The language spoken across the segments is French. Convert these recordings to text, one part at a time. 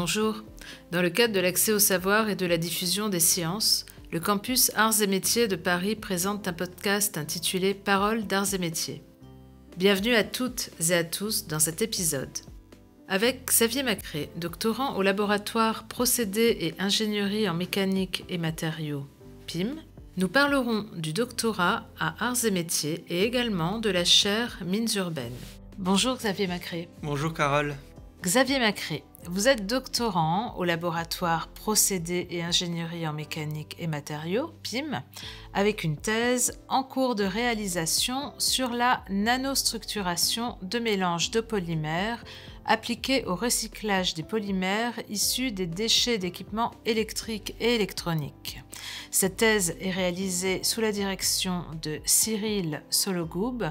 Bonjour. Dans le cadre de l'accès au savoir et de la diffusion des sciences, le campus Arts et Métiers de Paris présente un podcast intitulé Paroles d'Arts et Métiers. Bienvenue à toutes et à tous dans cet épisode. Avec Xavier Macré, doctorant au laboratoire Procédés et Ingénierie en Mécanique et Matériaux, PIM, nous parlerons du doctorat à Arts et Métiers et également de la chaire Mines urbaines. Bonjour Xavier Macré. Bonjour Carole. Xavier Macré, vous êtes doctorant au laboratoire Procédés et Ingénierie en Mécanique et Matériaux, PIM, avec une thèse en cours de réalisation sur la nanostructuration de mélanges de polymères appliqués au recyclage des polymères issus des déchets d'équipements électriques et électroniques. Cette thèse est réalisée sous la direction de Cyril Sologoub,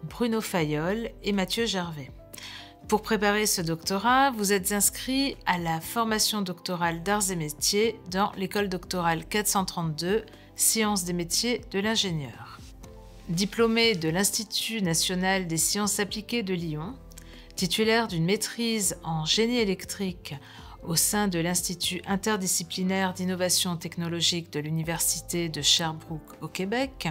Bruno Fayolle et Mathieu Gervais. Pour préparer ce doctorat, vous êtes inscrit à la formation doctorale d'Arts et Métiers dans l'école doctorale 432, Sciences des métiers de l'ingénieur. Diplômé de l'Institut national des sciences appliquées de Lyon, titulaire d'une maîtrise en génie électrique au sein de l'Institut interdisciplinaire d'innovation technologique de l'Université de Sherbrooke au Québec,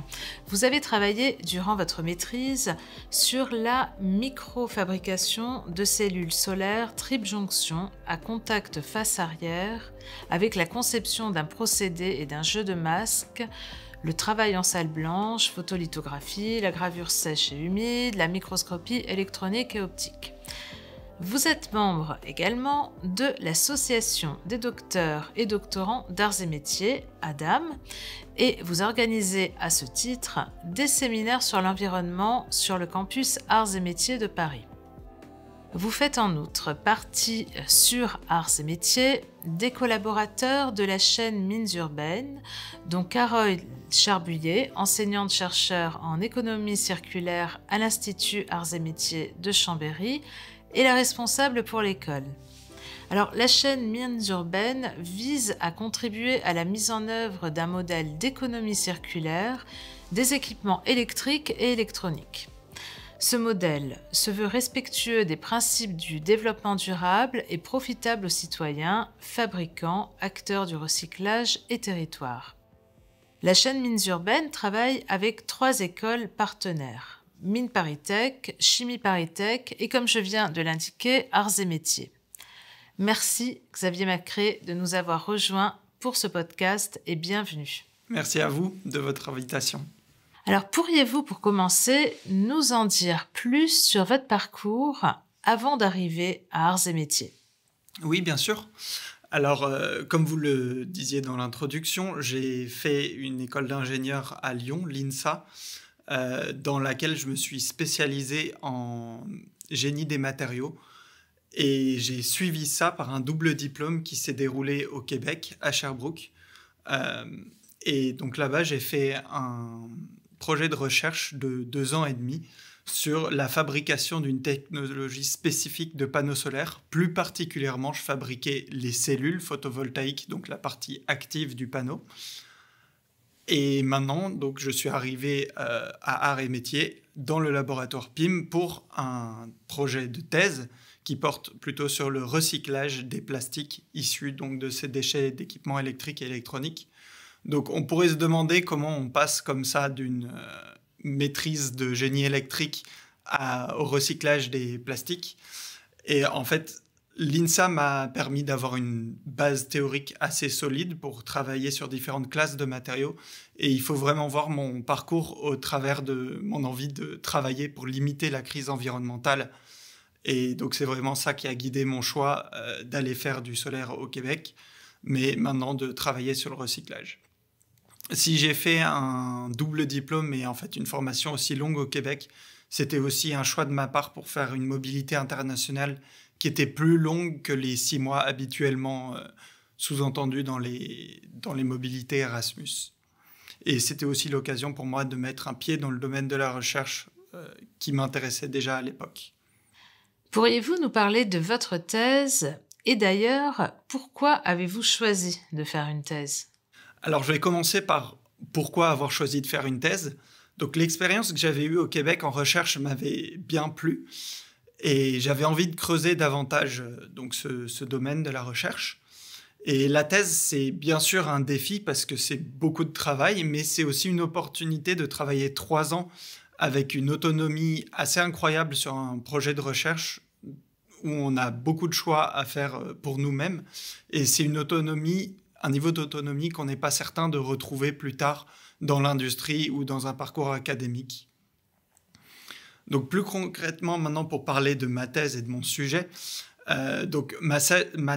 vous avez travaillé durant votre maîtrise sur la microfabrication de cellules solaires triple jonction à contact face arrière avec la conception d'un procédé et d'un jeu de masques, le travail en salle blanche, photolithographie, la gravure sèche et humide, la microscopie électronique et optique. Vous êtes membre également de l'Association des docteurs et doctorants d'arts et métiers, ADAM, et vous organisez à ce titre des séminaires sur l'environnement sur le campus Arts et métiers de Paris. Vous faites en outre partie sur Arts et métiers des collaborateurs de la chaîne Mines urbaines, dont Carole Charbullier, enseignante-chercheur en économie circulaire à l'Institut Arts et métiers de Chambéry, et la responsable pour l'école. Alors, la chaîne Mines urbaines vise à contribuer à la mise en œuvre d'un modèle d'économie circulaire des équipements électriques et électroniques. Ce modèle se veut respectueux des principes du développement durable et profitable aux citoyens, fabricants, acteurs du recyclage et territoires. La chaîne Mines urbaines travaille avec 3 écoles partenaires. Mines ParisTech, Chimie ParisTech et, comme je viens de l'indiquer, Arts et Métiers. Merci Xavier Macré de nous avoir rejoints pour ce podcast et bienvenue. Merci à vous de votre invitation. Alors, pourriez-vous, pour commencer, nous en dire plus sur votre parcours avant d'arriver à Arts et Métiers ? Oui, bien sûr. Alors, comme vous le disiez dans l'introduction, j'ai fait une école d'ingénieur à Lyon, l'INSA, dans laquelle je me suis spécialisé en génie des matériaux et j'ai suivi ça par un double diplôme qui s'est déroulé au Québec, à Sherbrooke. Et donc là-bas, j'ai fait un projet de recherche de 2 ans et demi sur la fabrication d'une technologie spécifique de panneaux solaires. Plus particulièrement, je fabriquais les cellules photovoltaïques, donc la partie active du panneau. Et maintenant, donc, je suis arrivé à Arts et Métiers dans le laboratoire PIM pour un projet de thèse qui porte plutôt sur le recyclage des plastiques issus donc, de ces déchets d'équipements électriques et électroniques. Donc on pourrait se demander comment on passe comme ça d'une maîtrise de génie électrique au recyclage des plastiques. Et en fait, l'INSA m'a permis d'avoir une base théorique assez solide pour travailler sur différentes classes de matériaux. Et il faut vraiment voir mon parcours au travers de mon envie de travailler pour limiter la crise environnementale. Et donc c'est vraiment ça qui a guidé mon choix d'aller faire du solaire au Québec, mais maintenant de travailler sur le recyclage. Si j'ai fait un double diplôme et en fait une formation aussi longue au Québec, c'était aussi un choix de ma part pour faire une mobilité internationale qui était plus longue que les 6 mois habituellement sous-entendus dans les mobilités Erasmus. Et c'était aussi l'occasion pour moi de mettre un pied dans le domaine de la recherche qui m'intéressait déjà à l'époque. Pourriez-vous nous parler de votre thèse et d'ailleurs, pourquoi avez-vous choisi de faire une thèse ? Alors, je vais commencer par pourquoi avoir choisi de faire une thèse. Donc, l'expérience que j'avais eue au Québec en recherche m'avait bien plu. Et j'avais envie de creuser davantage donc ce domaine de la recherche. Et la thèse, c'est bien sûr un défi parce que c'est beaucoup de travail, mais c'est aussi une opportunité de travailler 3 ans avec une autonomie assez incroyable sur un projet de recherche où on a beaucoup de choix à faire pour nous-mêmes. Et c'est une autonomie, un niveau d'autonomie qu'on n'est pas certain de retrouver plus tard dans l'industrie ou dans un parcours académique. Donc plus concrètement, maintenant pour parler de ma thèse et de mon sujet, donc ma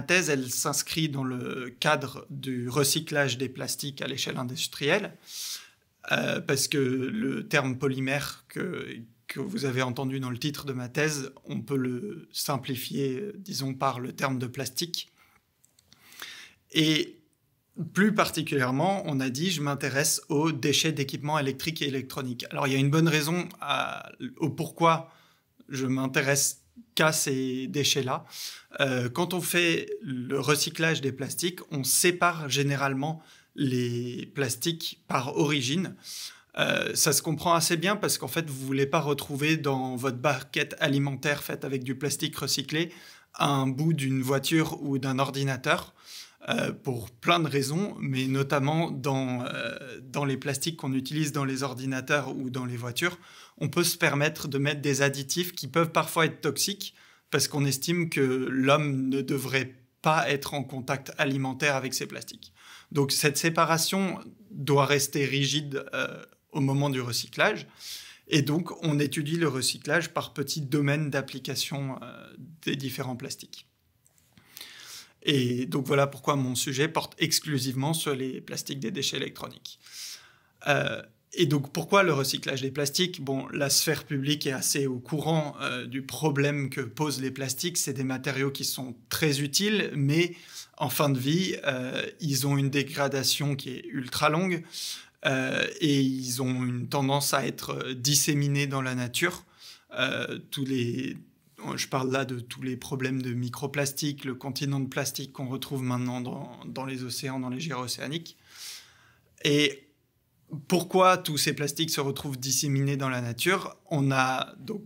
thèse, elle s'inscrit dans le cadre du recyclage des plastiques à l'échelle industrielle, parce que le terme polymère que vous avez entendu dans le titre de ma thèse, on peut le simplifier, disons, par le terme de plastique. Et plus particulièrement, on a dit, je m'intéresse aux déchets d'équipements électriques et électroniques. Alors, il y a une bonne raison au pourquoi je m'intéresse qu'à ces déchets-là. Quand on fait le recyclage des plastiques, on sépare généralement les plastiques par origine. Ça se comprend assez bien parce qu'en fait, vous ne voulez pas retrouver dans votre barquette alimentaire faite avec du plastique recyclé un bout d'une voiture ou d'un ordinateur. Pour plein de raisons, mais notamment dans les plastiques qu'on utilise dans les ordinateurs ou dans les voitures, on peut se permettre de mettre des additifs qui peuvent parfois être toxiques parce qu'on estime que l'homme ne devrait pas être en contact alimentaire avec ces plastiques. Donc cette séparation doit rester rigide au moment du recyclage. Et donc on étudie le recyclage par petits domaines d'application des différents plastiques. Et donc voilà pourquoi mon sujet porte exclusivement sur les plastiques des déchets électroniques. Et donc pourquoi le recyclage des plastiques ? Bon, la sphère publique est assez au courant du problème que posent les plastiques. C'est des matériaux qui sont très utiles, mais en fin de vie, ils ont une dégradation qui est ultra longue et ils ont une tendance à être disséminés dans la nature. Je parle là de tous les problèmes de microplastiques, le continent de plastique qu'on retrouve maintenant dans les océans, dans les gyres océaniques. Et pourquoi tous ces plastiques se retrouvent disséminés dans la nature ? On a donc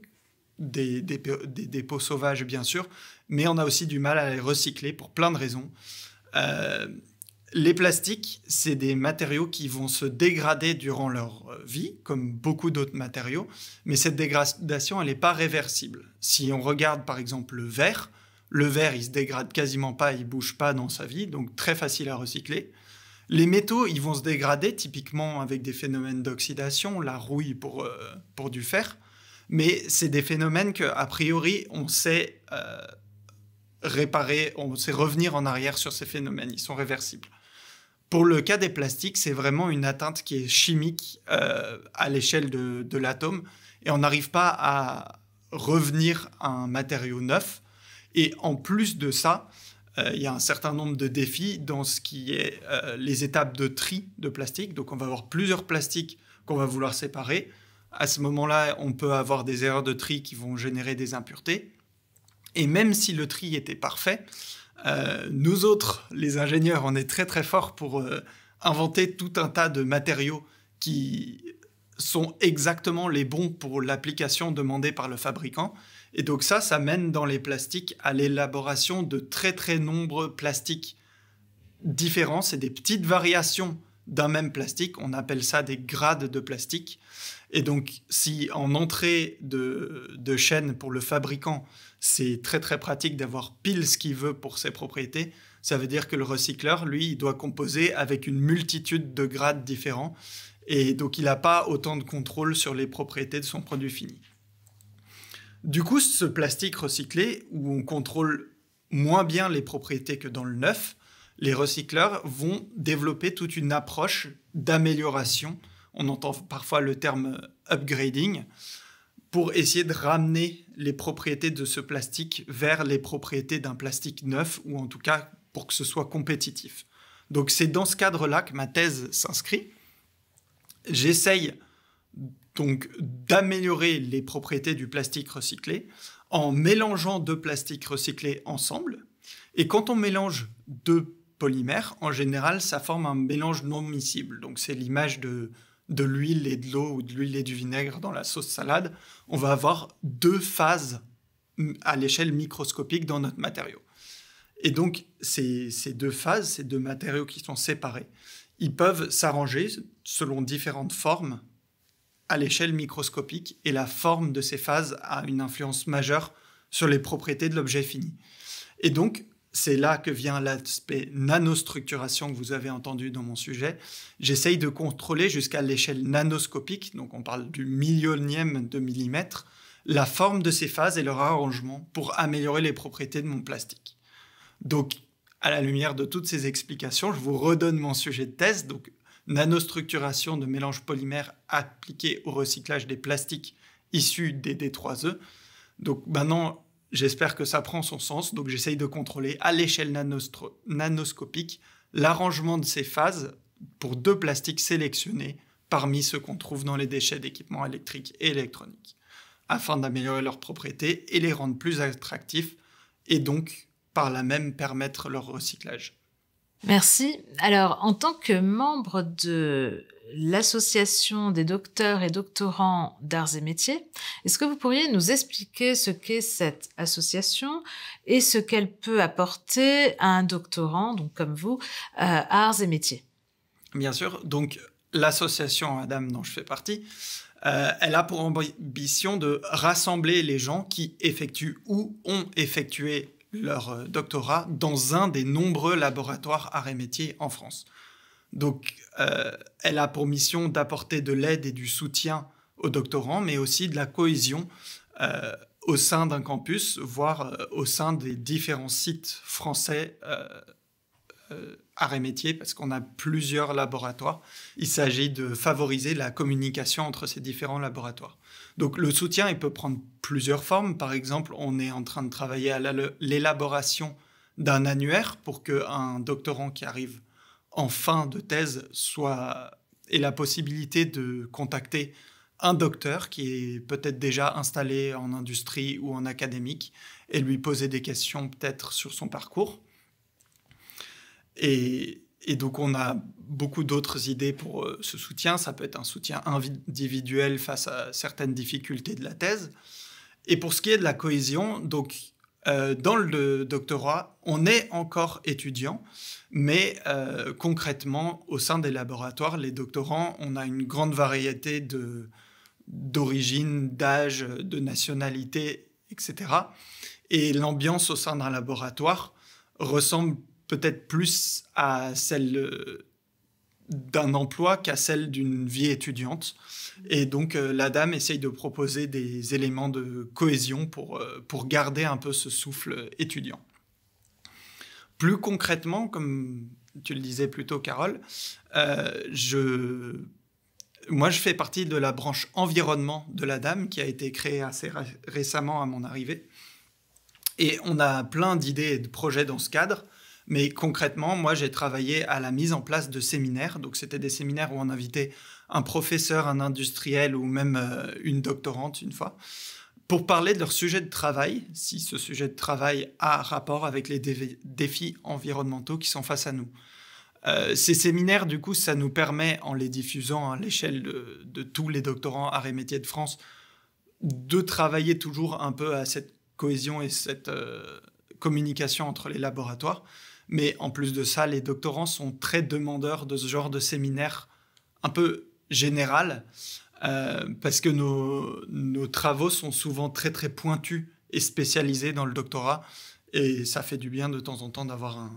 des dépôts sauvages, bien sûr, mais on a aussi du mal à les recycler pour plein de raisons. Les plastiques, c'est des matériaux qui vont se dégrader durant leur vie, comme beaucoup d'autres matériaux, mais cette dégradation, elle n'est pas réversible. Si on regarde par exemple le verre, il se dégrade quasiment pas, il ne bouge pas dans sa vie, donc très facile à recycler. Les métaux, ils vont se dégrader typiquement avec des phénomènes d'oxydation, la rouille pour du fer, mais c'est des phénomènes qu'a priori on sait réparer, on sait revenir en arrière sur ces phénomènes, ils sont réversibles. Pour le cas des plastiques, c'est vraiment une atteinte qui est chimique à l'échelle de l'atome et on n'arrive pas à revenir à un matériau neuf. Et en plus de ça, il y a un certain nombre de défis dans ce qui est les étapes de tri de plastique. Donc on va avoir plusieurs plastiques qu'on va vouloir séparer. À ce moment-là, on peut avoir des erreurs de tri qui vont générer des impuretés. Et même si le tri était parfait, nous autres, les ingénieurs, on est très très forts pour inventer tout un tas de matériaux qui sont exactement les bons pour l'application demandée par le fabricant. Et donc ça mène dans les plastiques à l'élaboration de très très nombreux plastiques différents. C'est des petites variations d'un même plastique. On appelle ça des grades de plastique. Et donc si en entrée de chaîne pour le fabricant, c'est très très pratique d'avoir pile ce qu'il veut pour ses propriétés. Ça veut dire que le recycleur, lui, il doit composer avec une multitude de grades différents. Et donc, il n'a pas autant de contrôle sur les propriétés de son produit fini. Du coup, ce plastique recyclé, où on contrôle moins bien les propriétés que dans le neuf, les recycleurs vont développer toute une approche d'amélioration. On entend parfois le terme upgrading, pour essayer de ramener les propriétés de ce plastique vers les propriétés d'un plastique neuf, ou en tout cas pour que ce soit compétitif. Donc c'est dans ce cadre-là que ma thèse s'inscrit. J'essaye donc d'améliorer les propriétés du plastique recyclé en mélangeant deux plastiques recyclés ensemble. Et quand on mélange deux polymères, en général, ça forme un mélange non miscible. Donc c'est l'image de l'huile et de l'eau ou de l'huile et du vinaigre dans la sauce salade. On va avoir deux phases à l'échelle microscopique dans notre matériau. Et donc, ces deux phases, ces deux matériaux qui sont séparés, ils peuvent s'arranger selon différentes formes à l'échelle microscopique, et la forme de ces phases a une influence majeure sur les propriétés de l'objet fini. Et donc, c'est là que vient l'aspect nanostructuration que vous avez entendu dans mon sujet. J'essaye de contrôler jusqu'à l'échelle nanoscopique, donc on parle du millionième de millimètre, la forme de ces phases et leur arrangement pour améliorer les propriétés de mon plastique. Donc, à la lumière de toutes ces explications, je vous redonne mon sujet de thèse, donc nanostructuration de mélanges polymères appliqués au recyclage des plastiques issus des D3E. Donc maintenant, j'espère que ça prend son sens, donc j'essaye de contrôler à l'échelle nanoscopique l'arrangement de ces phases pour 2 plastiques sélectionnés parmi ceux qu'on trouve dans les déchets d'équipements électriques et électroniques, afin d'améliorer leurs propriétés et les rendre plus attractifs, et donc par là même permettre leur recyclage. Merci. Alors, en tant que membre de l'Association des docteurs et doctorants d'arts et métiers, est-ce que vous pourriez nous expliquer ce qu'est cette association et ce qu'elle peut apporter à un doctorant, donc comme vous, à arts et métiers? Bien sûr. Donc, l'association ADAM dont je fais partie, elle a pour ambition de rassembler les gens qui effectuent ou ont effectué leur doctorat dans un des nombreux laboratoires arts et métiers en France. Donc, elle a pour mission d'apporter de l'aide et du soutien aux doctorants, mais aussi de la cohésion au sein d'un campus, voire au sein des différents sites français arts et métiers, parce qu'on a plusieurs laboratoires. Il s'agit de favoriser la communication entre ces différents laboratoires. Donc le soutien, il peut prendre plusieurs formes. Par exemple, on est en train de travailler à l'élaboration d'un annuaire pour qu'un doctorant qui arrive en fin de thèse ait la possibilité de contacter un docteur qui est peut-être déjà installé en industrie ou en académique et lui poser des questions peut-être sur son parcours. Et donc, on a beaucoup d'autres idées pour ce soutien. Ça peut être un soutien individuel face à certaines difficultés de la thèse. Et pour ce qui est de la cohésion, donc, dans le doctorat, on est encore étudiant, mais concrètement, au sein des laboratoires, les doctorants, on a une grande variété d'origine, d'âge, de nationalité, etc. Et l'ambiance au sein d'un laboratoire ressemble peut-être plus à celle d'un emploi qu'à celle d'une vie étudiante. Et donc, l'ADAM essaye de proposer des éléments de cohésion pour garder un peu ce souffle étudiant. Plus concrètement, comme tu le disais plus tôt, Carole, moi, je fais partie de la branche environnement de l'ADAM qui a été créée assez récemment à mon arrivée. Et on a plein d'idées et de projets dans ce cadre. Mais concrètement, moi, j'ai travaillé à la mise en place de séminaires. Donc, c'était des séminaires où on invitait un professeur, un industriel ou même une doctorante une fois pour parler de leur sujet de travail, si ce sujet de travail a rapport avec les défis environnementaux qui sont face à nous. Ces séminaires, du coup, ça nous permet, en les diffusant à l'échelle de tous les doctorants arts et métiers de France, de travailler toujours un peu à cette cohésion et cette communication entre les laboratoires. Mais en plus de ça, les doctorants sont très demandeurs de ce genre de séminaire un peu général, parce que nos travaux sont souvent très très pointus et spécialisés dans le doctorat, et ça fait du bien de temps en temps d'avoir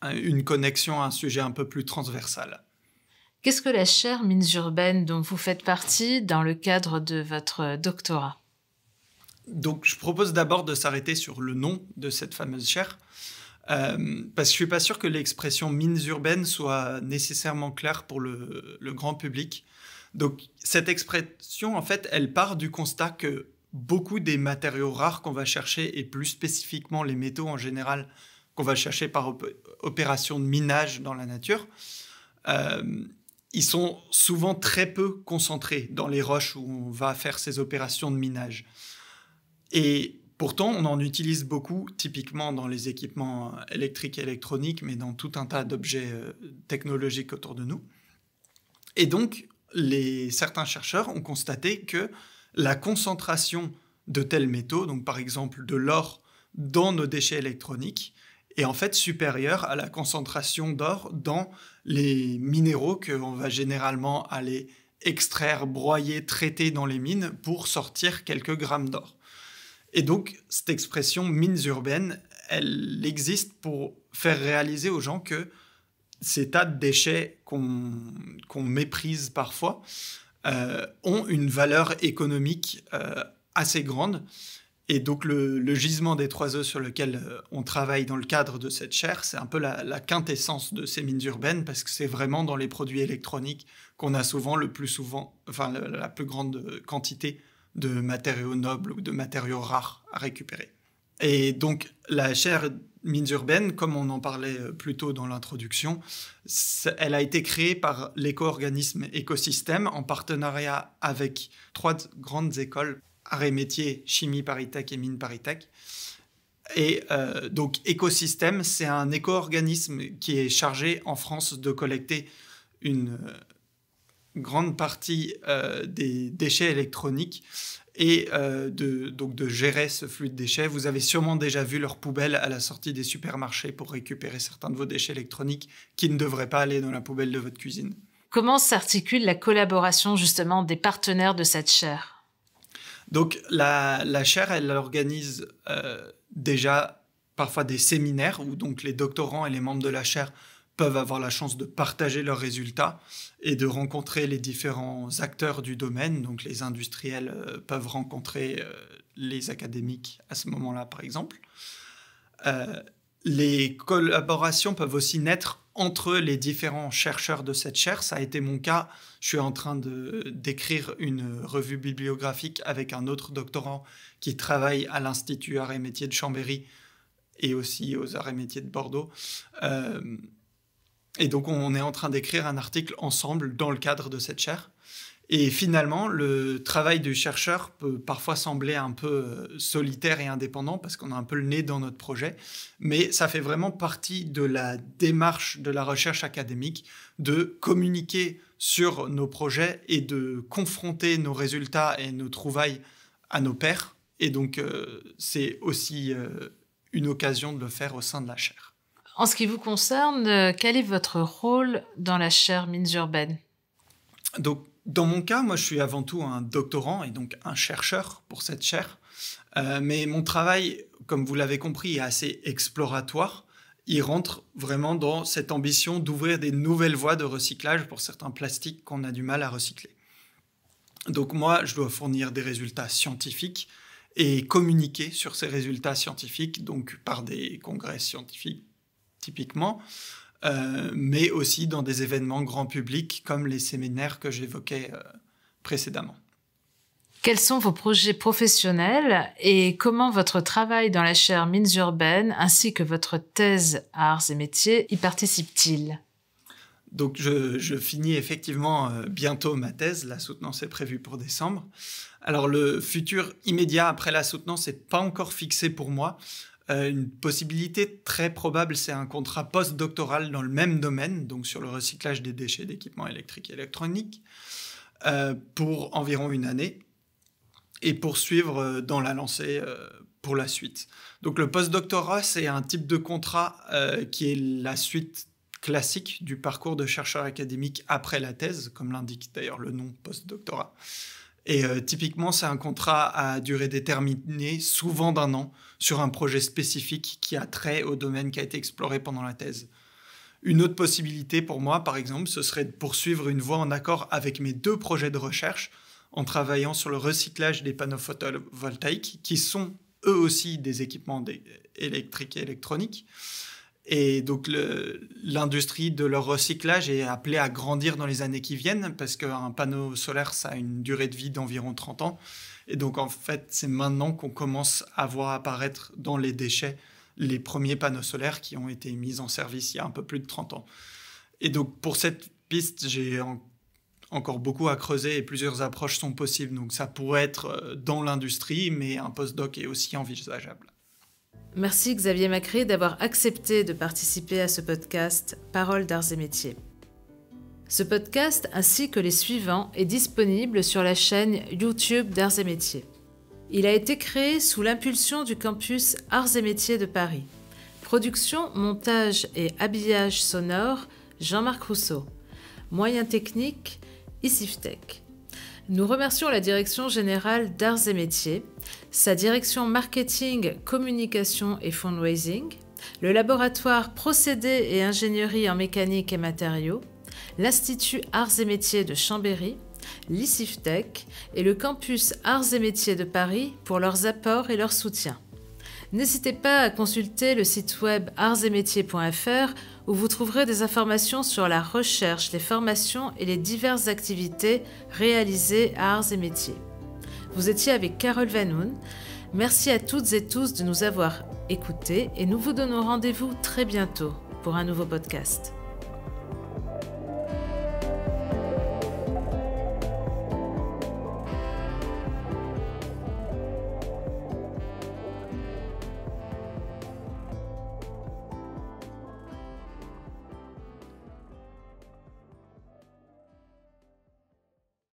une connexion à un sujet un peu plus transversal. Qu'est-ce que la chaire mines urbaines dont vous faites partie dans le cadre de votre doctorat? Donc, je propose d'abord de s'arrêter sur le nom de cette fameuse chaire, parce que je ne suis pas sûr que l'expression mines urbaines soit nécessairement claire pour le grand public. Donc, cette expression, en fait, elle part du constat que beaucoup des matériaux rares qu'on va chercher, et plus spécifiquement les métaux en général, qu'on va chercher par opération de minage dans la nature, ils sont souvent très peu concentrés dans les roches où on va faire ces opérations de minage. Et pourtant, on en utilise beaucoup, typiquement dans les équipements électriques et électroniques, mais dans tout un tas d'objets technologiques autour de nous. Et donc, certains chercheurs ont constaté que la concentration de tels métaux, donc par exemple de l'or, dans nos déchets électroniques, est en fait supérieure à la concentration d'or dans les minéraux qu'on va généralement aller extraire, broyer, traiter dans les mines pour sortir quelques grammes d'or. Et donc, cette expression mines urbaines, elle existe pour faire réaliser aux gens que ces tas de déchets qu'on méprise parfois ont une valeur économique assez grande. Et donc, le gisement des 3 œufs sur lequel on travaille dans le cadre de cette chaire, c'est un peu la quintessence de ces mines urbaines, parce que c'est vraiment dans les produits électroniques qu'on a la plus grande quantité de matériaux nobles ou de matériaux rares à récupérer. Et donc, la chaire mines urbaines, comme on en parlait plus tôt dans l'introduction, elle a été créée par l'éco-organisme Écosystème en partenariat avec 3 grandes écoles, Arts et métiers, Chimie ParisTech et Mines ParisTech. Et donc, Écosystème, c'est un éco-organisme qui est chargé en France de collecter une grande partie des déchets électroniques et de gérer ce flux de déchets. Vous avez sûrement déjà vu leurs poubelles à la sortie des supermarchés pour récupérer certains de vos déchets électroniques qui ne devraient pas aller dans la poubelle de votre cuisine. Comment s'articule la collaboration justement des partenaires de cette chaire ? Donc la chaire, elle organise déjà parfois des séminaires où donc les doctorants et les membres de la chaire peuvent avoir la chance de partager leurs résultats et de rencontrer les différents acteurs du domaine. Donc les industriels peuvent rencontrer les académiques à ce moment-là, par exemple. Les collaborations peuvent aussi naître entre les différents chercheurs de cette chaire. Ça a été mon cas. Je suis en train d'écrire une revue bibliographique avec un autre doctorant qui travaille à l'Institut Arts et Métiers de Chambéry et aussi aux Arts et Métiers de Bordeaux. Et donc, on est en train d'écrire un article ensemble dans le cadre de cette chaire. Et finalement, le travail du chercheur peut parfois sembler un peu solitaire et indépendant parce qu'on a un peu le nez dans notre projet, mais ça fait vraiment partie de la démarche de la recherche académique de communiquer sur nos projets et de confronter nos résultats et nos trouvailles à nos pairs. Et donc, c'est aussi une occasion de le faire au sein de la chaire. En ce qui vous concerne, quel est votre rôle dans la chaire mines urbaines ? Donc, dans mon cas, moi, je suis avant tout un doctorant et donc un chercheur pour cette chaire. Mais mon travail, comme vous l'avez compris, est assez exploratoire. Il rentre vraiment dans cette ambition d'ouvrir des nouvelles voies de recyclage pour certains plastiques qu'on a du mal à recycler. Donc moi, je dois fournir des résultats scientifiques et communiquer sur ces résultats scientifiques, donc par des congrès scientifiques typiquement, mais aussi dans des événements grand public comme les séminaires que j'évoquais précédemment. Quels sont vos projets professionnels et comment votre travail dans la chaire mines urbaines ainsi que votre thèse à Arts et métiers y participe-t-il ? Donc je finis effectivement bientôt ma thèse, la soutenance est prévue pour décembre. Alors le futur immédiat après la soutenance n'est pas encore fixé pour moi. Une possibilité très probable, c'est un contrat post-doctoral dans le même domaine, donc sur le recyclage des déchets d'équipements électriques et électroniques, pour environ 1 année, et poursuivre dans la lancée pour la suite. Donc le post-doctorat, c'est un type de contrat qui est la suite classique du parcours de chercheur académique après la thèse, comme l'indique d'ailleurs le nom post-doctorat. Et typiquement, c'est un contrat à durée déterminée, souvent d'1 an, sur un projet spécifique qui a trait au domaine qui a été exploré pendant la thèse. Une autre possibilité pour moi, par exemple, ce serait de poursuivre une voie en accord avec mes 2 projets de recherche en travaillant sur le recyclage des panneaux photovoltaïques, qui sont eux aussi des équipements électriques et électroniques. Et donc l'industrie de leur recyclage est appelée à grandir dans les années qui viennent parce qu'un panneau solaire, ça a une durée de vie d'environ 30 ans. Et donc en fait, c'est maintenant qu'on commence à voir apparaître dans les déchets les premiers panneaux solaires qui ont été mis en service il y a un peu plus de 30 ans. Et donc pour cette piste, j'ai encore beaucoup à creuser et plusieurs approches sont possibles. Donc ça pourrait être dans l'industrie, mais un postdoc est aussi envisageable. Merci Xavier Macré d'avoir accepté de participer à ce podcast Paroles d'Arts et Métiers. Ce podcast, ainsi que les suivants, est disponible sur la chaîne YouTube d'Arts et Métiers. Il a été créé sous l'impulsion du campus Arts et Métiers de Paris. Production, montage et habillage sonore, Jean-Marc Rousseau. Moyens techniques, ICIFTech. Nous remercions la Direction générale d'Arts et Métiers, sa direction marketing, communication et fundraising, le laboratoire procédés et ingénierie en mécanique et matériaux, l'Institut Arts et Métiers de Chambéry, l'ICIFTech et le campus Arts et Métiers de Paris pour leurs apports et leur soutien. N'hésitez pas à consulter le site web artsetmétiers.fr où vous trouverez des informations sur la recherche, les formations et les diverses activités réalisées à Arts et Métiers. Vous étiez avec Carole Vanoun. Merci à toutes et tous de nous avoir écoutés et nous vous donnons rendez-vous très bientôt pour un nouveau podcast.